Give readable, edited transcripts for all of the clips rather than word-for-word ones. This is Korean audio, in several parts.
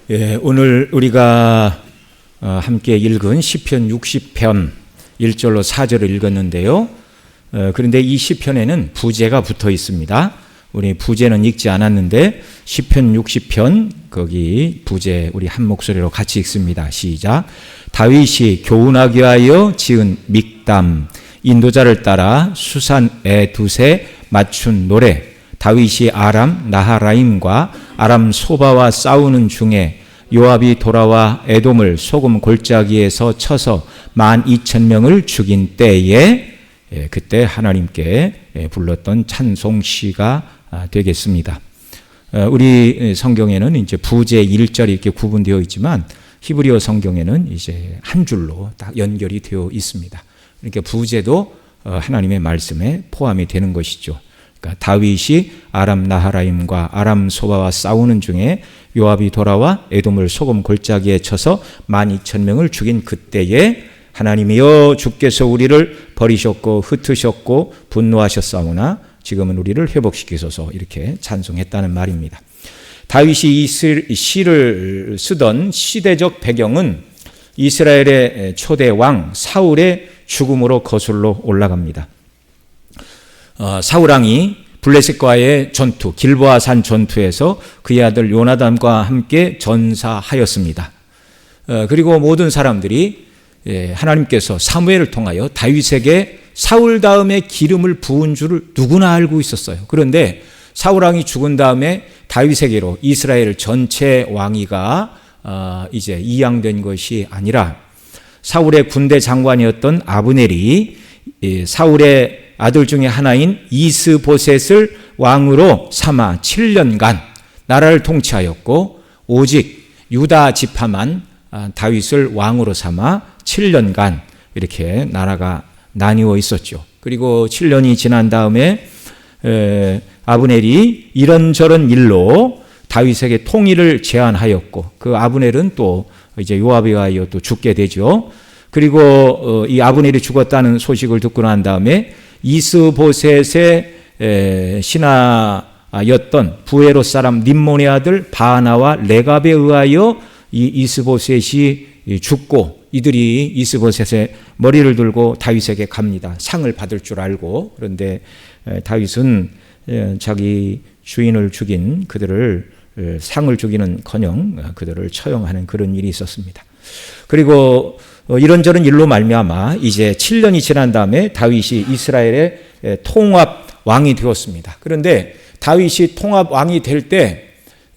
오늘 우리가 함께 읽은 시편 60편 1절로 4절을 읽었는데요. 그런데 이 시편에는 부제가 붙어 있습니다. 우리 부제는 읽지 않았는데 시편 60편 거기 부제 우리 한 목소리로 같이 읽습니다. 시작. 다윗이 교훈하기 위하여 지은 믹담, 인도자를 따라 수산에 두세 맞춘 노래. 다윗이 아람 나하라임과 아람 소바와 싸우는 중에 요압이 돌아와 에돔을 소금 골짜기에서 쳐서 12,000명을 죽인 때에 그때 하나님께 불렀던 찬송시가 되겠습니다. 우리 성경에는 이제 부제 1절이 이렇게 구분되어 있지만 히브리어 성경에는 이제 한 줄로 딱 연결이 되어 있습니다. 그러니까 부제도 하나님의 말씀에 포함이 되는 것이죠. 그러니까 다윗이 아람 나하라임과 아람 소바와 싸우는 중에 요압이 돌아와 에돔을 소금 골짜기에 쳐서 12,000명을 죽인 그때에 하나님이여 주께서 우리를 버리셨고 흩으셨고 분노하셨사오나 지금은 우리를 회복시키소서 이렇게 찬송했다는 말입니다. 다윗이 이 시를 쓰던 시대적 배경은 이스라엘의 초대 왕 사울의 죽음으로 거슬러 올라갑니다. 사울 왕이 블레셋과의 전투, 길보아 산 전투에서 그의 아들 요나단과 함께 전사하였습니다. 그리고 모든 사람들이 하나님께서 사무엘을 통하여 다윗에게 사울 다음에 기름을 부은 줄을 누구나 알고 있었어요. 그런데 사울 왕이 죽은 다음에 다윗에게로 이스라엘 전체 왕위가 이제 이양된 것이 아니라 사울의 군대 장관이었던 아브넬이 사울의 아들 중에 하나인 이스보셋을 왕으로 삼아 7년간 나라를 통치하였고 오직 유다 지파만 다윗을 왕으로 삼아 7년간 이렇게 나라가 나뉘어 있었죠. 그리고 7년이 지난 다음에 아브넬이 이런저런 일로 다윗에게 통일을 제안하였고 그 아브넬은 또 이제 요압에 의하여 또 죽게 되죠. 그리고 이 아브넬이 죽었다는 소식을 듣고 난 다음에 이스보셋의 신하였던 부에롯 사람 림몬의 아들 바나와 레갑에 의하여 이 이스보셋이 죽고 이들이 이스보셋의 머리를 들고 다윗에게 갑니다. 상을 받을 줄 알고. 그런데 다윗은 자기 주인을 죽인 그들을 상을 주기는커녕 그들을 처형하는 그런 일이 있었습니다. 그리고 이런저런 일로 말미암아 이제 7년이 지난 다음에 다윗이 이스라엘의 통합 왕이 되었습니다. 그런데 다윗이 통합 왕이 될 때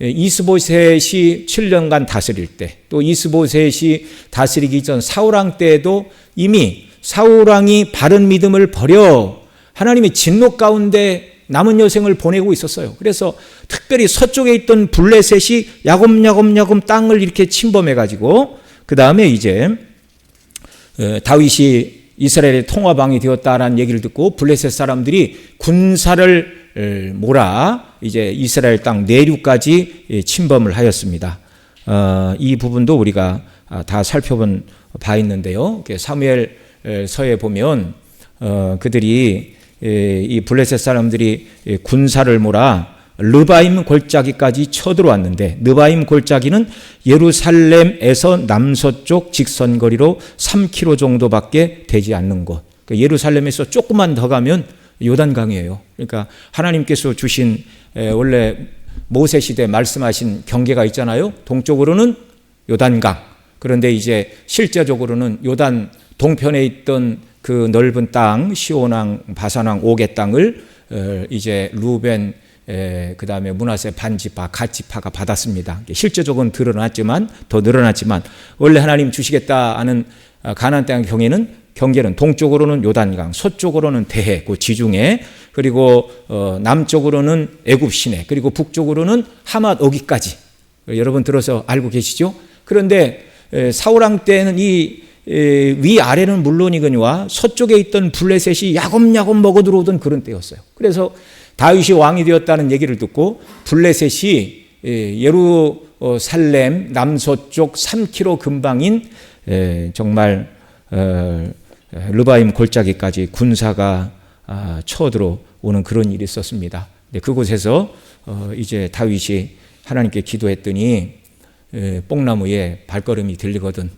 이스보셋이 7년간 다스릴 때 또 이스보셋이 다스리기 전 사울 왕 때에도 이미 사울 왕이 바른 믿음을 버려 하나님의 진노 가운데 남은 여생을 보내고 있었어요. 그래서 특별히 서쪽에 있던 블레셋이 야곱야곱 땅을 이렇게 침범해가지고 그 다음에 이제 다윗이 이스라엘의 통합왕이 되었다라는 얘기를 듣고 블레셋 사람들이 군사를 몰아 이제 이스라엘 땅 내륙까지 침범을 하였습니다. 이 부분도 우리가 다 살펴본 바 있는데요. 사무엘서에 보면 그들이 이 블레셋 사람들이 군사를 몰아 르바임 골짜기까지 쳐들어왔는데 르바임 골짜기는 예루살렘에서 남서쪽 직선거리로 3km 정도밖에 되지 않는 곳. 예루살렘에서 조금만 더 가면 요단강이에요. 그러니까 하나님께서 주신 원래 모세 시대 말씀하신 경계가 있잖아요. 동쪽으로는 요단강. 그런데 이제 실제적으로는 요단 동편에 있던 그 넓은 땅 시온왕, 바산왕, 옥의 땅을 이제 루벤 그 다음에 므낫세 반지파, 갓지파가 받았습니다. 실제적으로는 더 늘어났지만 원래 하나님 주시겠다 하는 가나안 땅의 경계는 동쪽으로는 요단강, 서쪽으로는 대해, 그 지중해, 그리고 남쪽으로는 애굽 시내, 그리고 북쪽으로는 하맛 어기까지. 여러분 들어서 알고 계시죠? 그런데 사울 왕 때는 이 위아래는 물론이거니와 서쪽에 있던 블레셋이 야곱야곱 먹어 들어오던 그런 때였어요. 그래서 다윗이 왕이 되었다는 얘기를 듣고 블레셋이 예루살렘 남서쪽 3km 근방인 정말 르바임 골짜기까지 군사가 쳐들어오는 그런 일이 있었습니다. 그곳에서 이제 다윗이 하나님께 기도했더니 뽕나무에 발걸음이 들리거든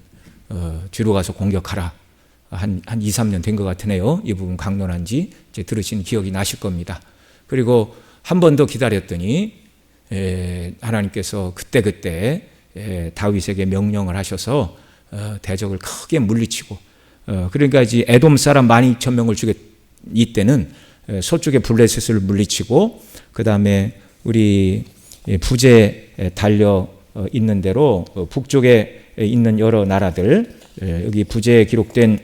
뒤로 가서 공격하라. 한 2, 3년 된 것 같으네요. 이 부분 강론한 지 이제 들으신 기억이 나실 겁니다. 그리고 한 번 더 기다렸더니 하나님께서 그때 다윗에게 명령을 하셔서 대적을 크게 물리치고 그러니까 이제 에돔 사람 12,000명을 죽였 이때는 서쪽의 블레셋을 물리치고 그 다음에 우리 부제 달려 있는 대로 북쪽에 있는 여러 나라들 여기 부제에 기록된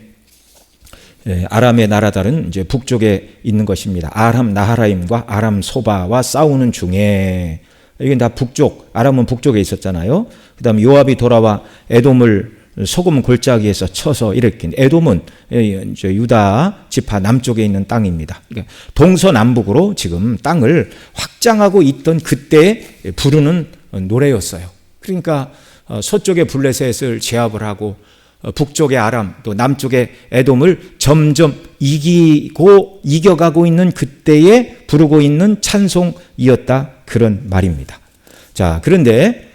아람의 나라들은 이제 북쪽에 있는 것입니다. 아람 나하라임과 아람 소바와 싸우는 중에 이게 다 북쪽, 아람은 북쪽에 있었잖아요. 그 다음에 요압이 돌아와 에돔을 소금 골짜기에서 쳐서 일으킨 에돔은 유다 지파 남쪽에 있는 땅입니다. 그러니까 동서남북으로 지금 땅을 확장하고 있던 그때 부르는 노래였어요. 그러니까 서쪽의 블레셋을 제압을 하고 북쪽의 아람 또 남쪽의 에돔을 점점 이겨가고 있는 그때에 부르고 있는 찬송이었다 그런 말입니다. 자, 그런데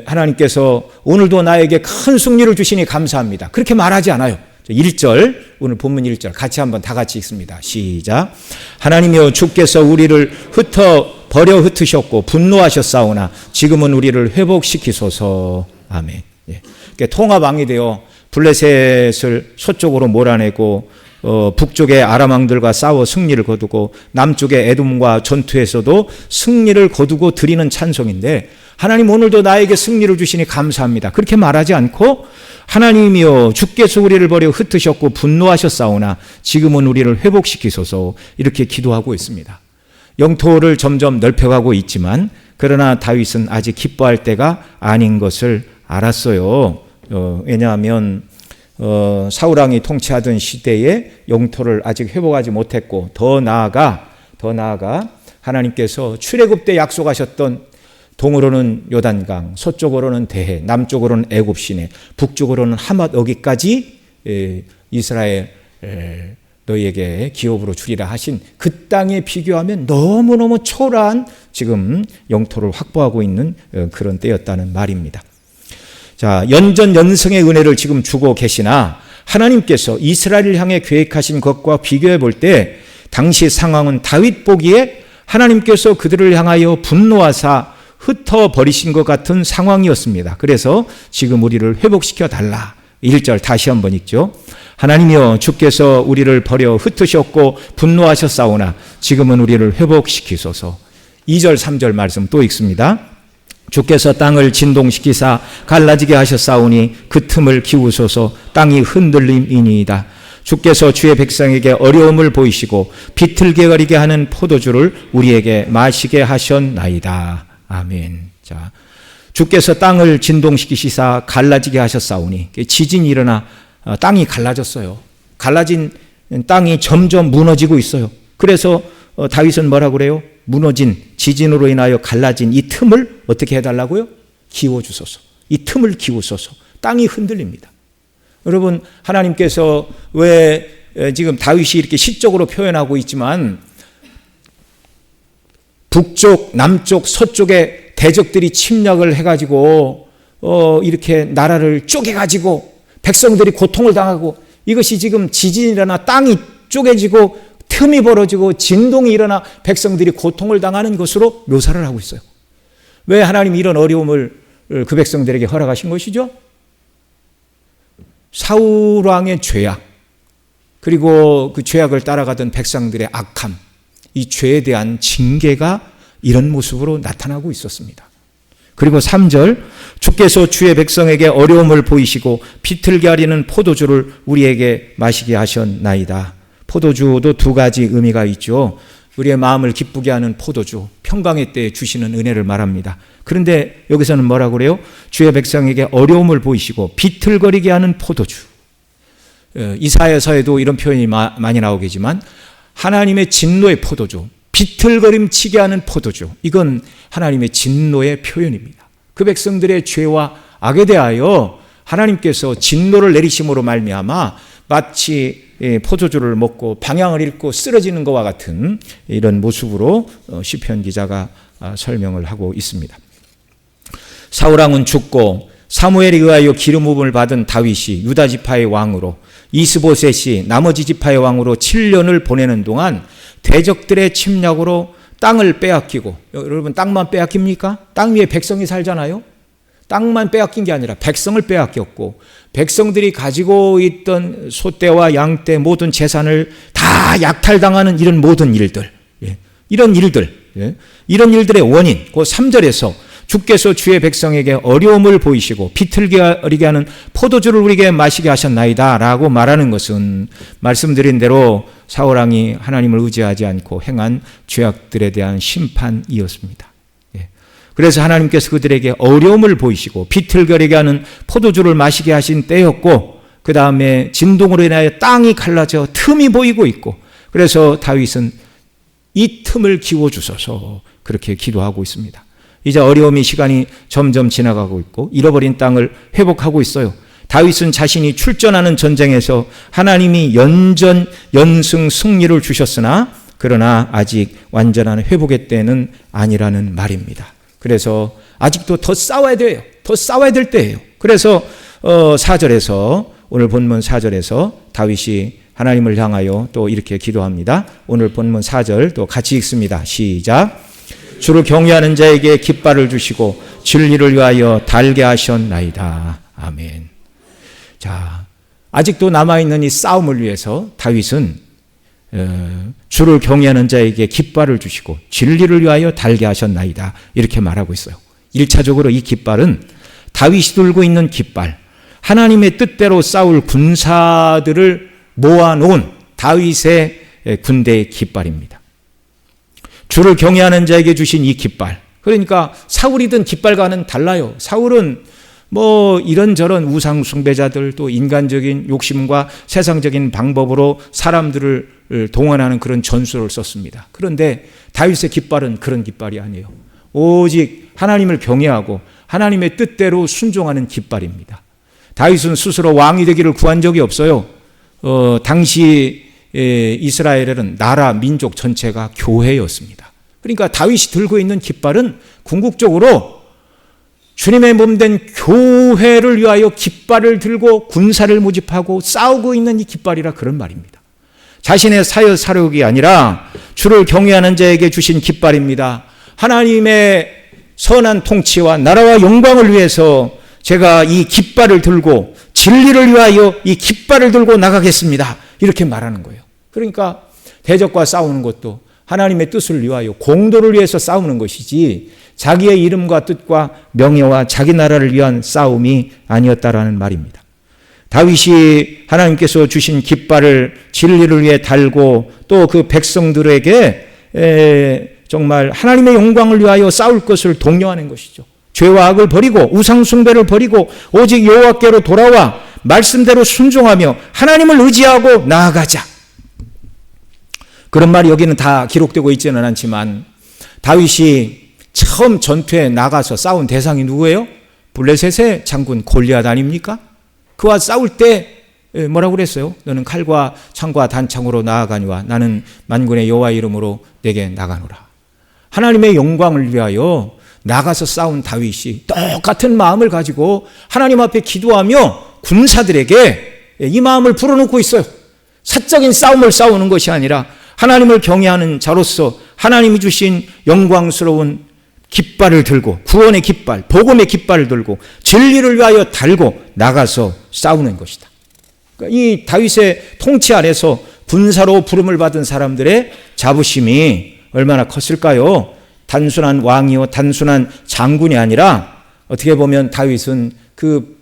하나님께서 오늘도 나에게 큰 승리를 주시니 감사합니다. 그렇게 말하지 않아요. 1절 오늘 본문 1절 같이 한번 다 같이 읽습니다. 시작. 하나님이여 주께서 우리를 버려 흩으셨고 분노하셨사오나 지금은 우리를 회복시키소서. 아멘. 예. 통합왕이 되어 블레셋을 서쪽으로 몰아내고 북쪽의 아람 왕들과 싸워 승리를 거두고 남쪽의 에돔과 전투에서도 승리를 거두고 드리는 찬송인데 하나님 오늘도 나에게 승리를 주시니 감사합니다. 그렇게 말하지 않고 하나님이여 주께서 우리를 버려 흩으셨고 분노하셨사오나 지금은 우리를 회복시키소서 이렇게 기도하고 있습니다. 영토를 점점 넓혀가고 있지만 그러나 다윗은 아직 기뻐할 때가 아닌 것을 알았어요. 왜냐하면 사울왕이 통치하던 시대에 영토를 아직 회복하지 못했고 더 나아가 하나님께서 출애굽 때 약속하셨던 동으로는 요단강, 서쪽으로는 대해, 남쪽으로는 애굽 시내, 북쪽으로는 하맛 어기까지 이스라엘 너희에게 기업으로 주리라 하신 그 땅에 비교하면 너무너무 초라한 지금 영토를 확보하고 있는 그런 때였다는 말입니다. 자, 연전연승의 은혜를 지금 주고 계시나 하나님께서 이스라엘을 향해 계획하신 것과 비교해 볼 때 당시 상황은 다윗 보기에 하나님께서 그들을 향하여 분노하사 흩어버리신 것 같은 상황이었습니다. 그래서 지금 우리를 회복시켜 달라. 1절 다시 한번 읽죠. 하나님이여 주께서 우리를 버려 흩으셨고 분노하셨사오나 지금은 우리를 회복시키소서. 2절 3절 말씀 또 읽습니다. 주께서 땅을 진동시키사 갈라지게 하셨사오니 그 틈을 기우소서. 땅이 흔들림이니이다. 주께서 주의 백성에게 어려움을 보이시고 비틀게 거리게 하는 포도주를 우리에게 마시게 하셨나이다. 아멘. 자, 주께서 땅을 진동시키시사 갈라지게 하셨사오니 지진이 일어나 땅이 갈라졌어요. 갈라진 땅이 점점 무너지고 있어요. 그래서 다윗은 뭐라고 그래요? 무너진 지진으로 인하여 갈라진 이 틈을 어떻게 해달라고요? 기워주소서. 이 틈을 기우소서. 땅이 흔들립니다. 여러분, 하나님께서 왜 지금 다윗이 이렇게 시적으로 표현하고 있지만 북쪽, 남쪽, 서쪽에 대적들이 침략을 해가지고 이렇게 나라를 쪼개가지고 백성들이 고통을 당하고 이것이 지금 지진이 일어나 땅이 쪼개지고 틈이 벌어지고 진동이 일어나 백성들이 고통을 당하는 것으로 묘사를 하고 있어요. 왜 하나님이 이런 어려움을 그 백성들에게 허락하신 것이죠? 사울 왕의 죄악 그리고 그 죄악을 따라가던 백성들의 악함 이 죄에 대한 징계가 이런 모습으로 나타나고 있었습니다. 그리고 3절 주께서 주의 백성에게 어려움을 보이시고 비틀게 하리는 포도주를 우리에게 마시게 하셨나이다. 포도주도 두 가지 의미가 있죠. 우리의 마음을 기쁘게 하는 포도주, 평강의 때에 주시는 은혜를 말합니다. 그런데 여기서는 뭐라고 그래요? 주의 백성에게 어려움을 보이시고 비틀거리게 하는 포도주. 이사야서에도 이런 표현이 많이 나오겠지만 하나님의 진노의 포도주, 비틀거림치게 하는 포도주. 이건 하나님의 진노의 표현입니다. 그 백성들의 죄와 악에 대하여 하나님께서 진노를 내리심으로 말미암아 마치 포도주를 먹고 방향을 잃고 쓰러지는 것과 같은 이런 모습으로 시편 기자가 설명을 하고 있습니다. 사울 왕은 죽고 사무엘에 의하여 기름 부음을 받은 다윗이 유다 지파의 왕으로, 이스보셋이 나머지 지파의 왕으로 7년을 보내는 동안 대적들의 침략으로 땅을 빼앗기고, 여러분 땅만 빼앗깁니까? 땅 위에 백성이 살잖아요. 땅만 빼앗긴 게 아니라 백성을 빼앗겼고, 백성들이 가지고 있던 소떼와 양떼 모든 재산을 다 약탈당하는 이런 모든 일들, 이런 일들의 원인, 그 3절에서 주께서 주의 백성에게 어려움을 보이시고 비틀게 하는 포도주를 우리에게 마시게 하셨나이다 라고 말하는 것은 말씀드린 대로 사울왕이 하나님을 의지하지 않고 행한 죄악들에 대한 심판이었습니다. 그래서 하나님께서 그들에게 어려움을 보이시고 비틀거리게 하는 포도주를 마시게 하신 때였고, 그 다음에 진동으로 인하여 땅이 갈라져 틈이 보이고 있고, 그래서 다윗은 이 틈을 기워주소서 그렇게 기도하고 있습니다. 이제 어려움이 시간이 점점 지나가고 있고 잃어버린 땅을 회복하고 있어요. 다윗은 자신이 출전하는 전쟁에서 하나님이 연승 승리를 주셨으나 그러나 아직 완전한 회복의 때는 아니라는 말입니다. 그래서 아직도 더 싸워야 돼요. 더 싸워야 될 때예요. 그래서 4절에서, 오늘 본문 4절에서 다윗이 하나님을 향하여 또 이렇게 기도합니다. 오늘 본문 4절 또 같이 읽습니다. 시작. 주를 경외하는 자에게 깃발을 주시고 진리를 위하여 달게 하셨나이다. 아멘. 자, 아직도 남아있는 이 싸움을 위해서 다윗은 주를 경외하는 자에게 깃발을 주시고 진리를 위하여 달게 하셨나이다. 이렇게 말하고 있어요. 1차적으로 이 깃발은 다윗이 들고 있는 깃발, 하나님의 뜻대로 싸울 군사들을 모아놓은 다윗의 군대의 깃발입니다. 주를 경외하는 자에게 주신 이 깃발, 그러니까 사울이든 깃발과는 달라요. 사울은 뭐 이런저런 우상 숭배자들, 또 인간적인 욕심과 세상적인 방법으로 사람들을 동원하는 그런 전술을 썼습니다. 그런데 다윗의 깃발은 그런 깃발이 아니에요. 오직 하나님을 경외하고 하나님의 뜻대로 순종하는 깃발입니다. 다윗은 스스로 왕이 되기를 구한 적이 없어요. 당시 이스라엘은 나라 민족 전체가 교회였습니다. 그러니까 다윗이 들고 있는 깃발은 궁극적으로 주님의 몸된 교회를 위하여 깃발을 들고 군사를 모집하고 싸우고 있는 이 깃발이라 그런 말입니다. 자신의 사력이 아니라 주를 경외하는 자에게 주신 깃발입니다. 하나님의 선한 통치와 나라와 영광을 위해서 제가 이 깃발을 들고 진리를 위하여 이 깃발을 들고 나가겠습니다. 이렇게 말하는 거예요. 그러니까 대적과 싸우는 것도 하나님의 뜻을 위하여 공도를 위해서 싸우는 것이지 자기의 이름과 뜻과 명예와 자기 나라를 위한 싸움이 아니었다라는 말입니다. 다윗이 하나님께서 주신 깃발을 진리를 위해 달고 또 그 백성들에게 정말 하나님의 영광을 위하여 싸울 것을 독려하는 것이죠. 죄와 악을 버리고 우상 숭배를 버리고 오직 여호와께로 돌아와 말씀대로 순종하며 하나님을 의지하고 나아가자. 그런 말이 여기는 다 기록되고 있지는 않지만 다윗이 처음 전투에 나가서 싸운 대상이 누구예요? 블레셋의 장군 골리앗 아닙니까? 그와 싸울 때 뭐라고 그랬어요? 너는 칼과 창과 단창으로 나아가니와 나는 만군의 여호와 이름으로 내게 나가노라. 하나님의 영광을 위하여 나가서 싸운 다윗이 똑같은 마음을 가지고 하나님 앞에 기도하며 군사들에게 이 마음을 불어넣고 있어요. 사적인 싸움을 싸우는 것이 아니라 하나님을 경외하는 자로서 하나님이 주신 영광스러운 깃발을 들고 구원의 깃발, 복음의 깃발을 들고 진리를 위하여 달고 나가서 싸우는 것이다. 그러니까 이 다윗의 통치 아래서 군사로 부름을 받은 사람들의 자부심이 얼마나 컸을까요? 단순한 왕이요 단순한 장군이 아니라 어떻게 보면 다윗은 그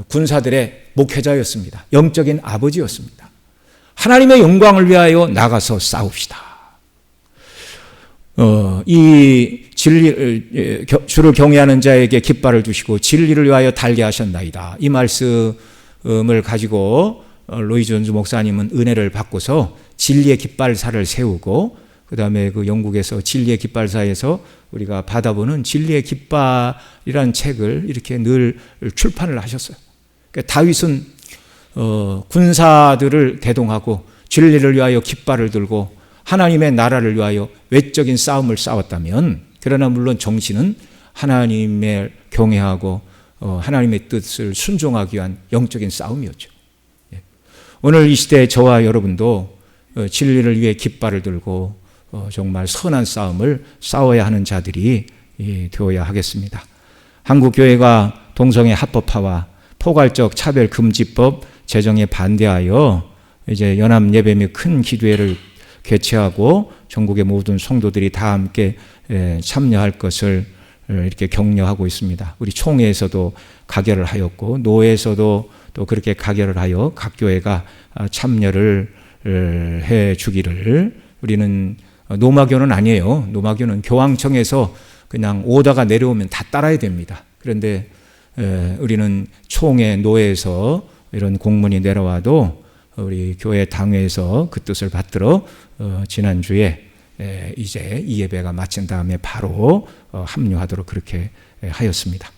군사들의 목회자였습니다. 영적인 아버지였습니다. 하나님의 영광을 위하여 나가서 싸웁시다. 이 주를 경외하는 자에게 깃발을 주시고 진리를 위하여 달게 하셨나이다. 이 말씀을 가지고 로이 존즈 목사님은 은혜를 받고서 진리의 깃발사를 세우고 그 다음에 그 영국에서 진리의 깃발사에서 우리가 받아보는 진리의 깃발이라는 책을 이렇게 늘 출판을 하셨어요. 그러니까 다윗은 군사들을 대동하고 진리를 위하여 깃발을 들고 하나님의 나라를 위하여 외적인 싸움을 싸웠다면, 그러나 물론 정신은 하나님의 경외하고 하나님의 뜻을 순종하기 위한 영적인 싸움이었죠. 오늘 이 시대에 저와 여러분도 진리를 위해 깃발을 들고 정말 선한 싸움을 싸워야 하는 자들이 되어야 하겠습니다. 한국교회가 동성애 합법화와 포괄적 차별금지법 제정에 반대하여 이제 연합 예배 및 큰 기도회를 개최하고 전국의 모든 성도들이 다 함께 참여할 것을 이렇게 격려하고 있습니다. 우리 총회에서도 가결을 하였고 노회에서도 또 그렇게 가결을 하여 각 교회가 참여를 해 주기를. 우리는 노마교는 아니에요. 노마교는 교황청에서 그냥 오다가 내려오면 다 따라야 됩니다. 그런데 우리는 총회 노회에서 이런 공문이 내려와도 우리 교회 당회에서 그 뜻을 받들어 지난주에 이제 이 예배가 마친 다음에 바로 합류하도록 그렇게 하였습니다.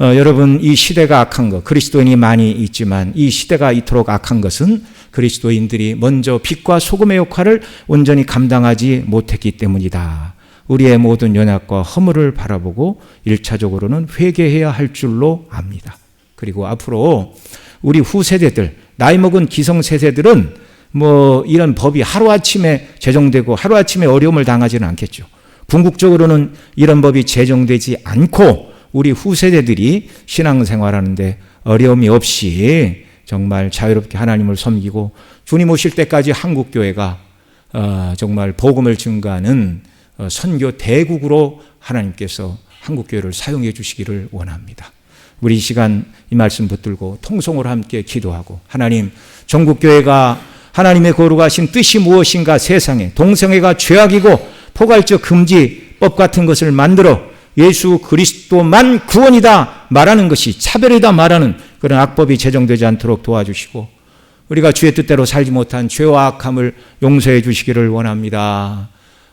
여러분, 이 시대가 악한 것, 그리스도인이 많이 있지만 이 시대가 이토록 악한 것은 그리스도인들이 먼저 빛과 소금의 역할을 온전히 감당하지 못했기 때문이다. 우리의 모든 연약과 허물을 바라보고 1차적으로는 회개해야 할 줄로 압니다. 그리고 앞으로 우리 후세대들, 나이 먹은 기성세대들은 이런 법이 하루아침에 제정되고 하루아침에 어려움을 당하지는 않겠죠. 궁극적으로는 이런 법이 제정되지 않고 우리 후세대들이 신앙생활하는데 어려움이 없이 정말 자유롭게 하나님을 섬기고 주님 오실 때까지 한국교회가 정말 복음을 증거하는 선교 대국으로 하나님께서 한국교회를 사용해 주시기를 원합니다. 우리 이 시간 이 말씀 붙들고 통성으로 함께 기도하고, 하나님, 전국교회가 하나님의 거룩하신 뜻이 무엇인가, 세상에 동성애가 죄악이고 포괄적 금지법 같은 것을 만들어 예수 그리스도만 구원이다 말하는 것이 차별이다 말하는 그런 악법이 제정되지 않도록 도와주시고, 우리가 주의 뜻대로 살지 못한 죄와 악함을 용서해 주시기를 원합니다.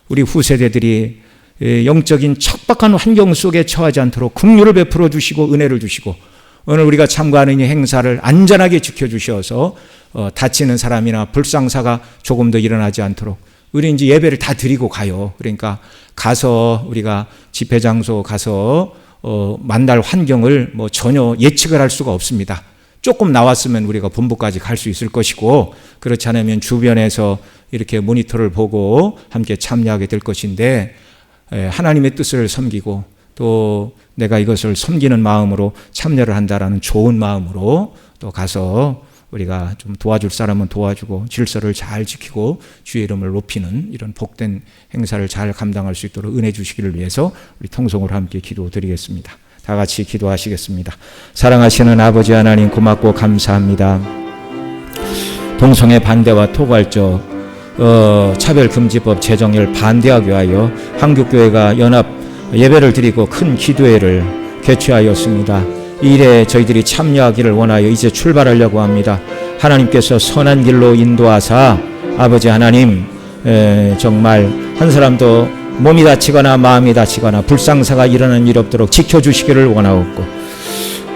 우리 후세대들이 영적인 척박한 환경 속에 처하지 않도록 긍휼을 베풀어 주시고 은혜를 주시고, 오늘 우리가 참가하는 이 행사를 안전하게 지켜주셔서 다치는 사람이나 불상사가 조금 더 일어나지 않도록, 우리 이제 예배를 다 드리고 가요. 그러니까 가서 우리가 집회 장소 가서 만날 환경을 전혀 예측을 할 수가 없습니다. 조금 나왔으면 우리가 본부까지 갈 수 있을 것이고, 그렇지 않으면 주변에서 이렇게 모니터를 보고 함께 참여하게 될 것인데, 하나님의 뜻을 섬기고 또 내가 이것을 섬기는 마음으로 참여를 한다라는 좋은 마음으로 또 가서 우리가 좀 도와줄 사람은 도와주고 질서를 잘 지키고 주의 이름을 높이는 이런 복된 행사를 잘 감당할 수 있도록 은혜 주시기를 위해서 우리 통성으로 함께 기도드리겠습니다. 다 같이 기도하시겠습니다. 사랑하시는 아버지 하나님, 고맙고 감사합니다. 동성애 반대와 포괄적 차별금지법 제정을 반대하기 위하여 한국교회가 연합 예배를 드리고 큰 기도회를 개최하였습니다. 이 일에 저희들이 참여하기를 원하여 이제 출발하려고 합니다. 하나님께서 선한 길로 인도하사 아버지 하나님, 정말 한 사람도 몸이 다치거나 마음이 다치거나 불상사가 일어나는 일 없도록 지켜주시기를 원하옵고,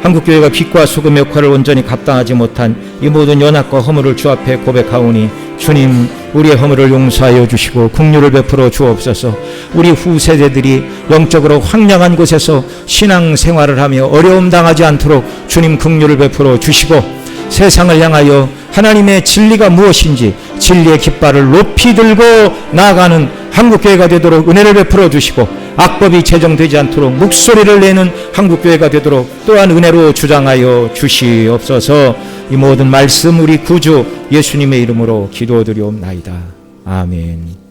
한국교회가 빛과 소금 역할을 온전히 감당하지 못한 이 모든 연약과 허물을 주 앞에 고백하오니, 주님, 우리의 허물을 용서하여 주시고 긍휼을 베풀어 주옵소서. 우리 후세대들이 영적으로 황량한 곳에서 신앙생활을 하며 어려움 당하지 않도록 주님 긍휼을 베풀어 주시고, 세상을 향하여 하나님의 진리가 무엇인지 진리의 깃발을 높이 들고 나아가는 한국교회가 되도록 은혜를 베풀어 주시고, 악법이 제정되지 않도록 목소리를 내는 한국교회가 되도록 또한 은혜로 주장하여 주시옵소서. 이 모든 말씀 우리 구주 예수님의 이름으로 기도드리옵나이다. 아멘.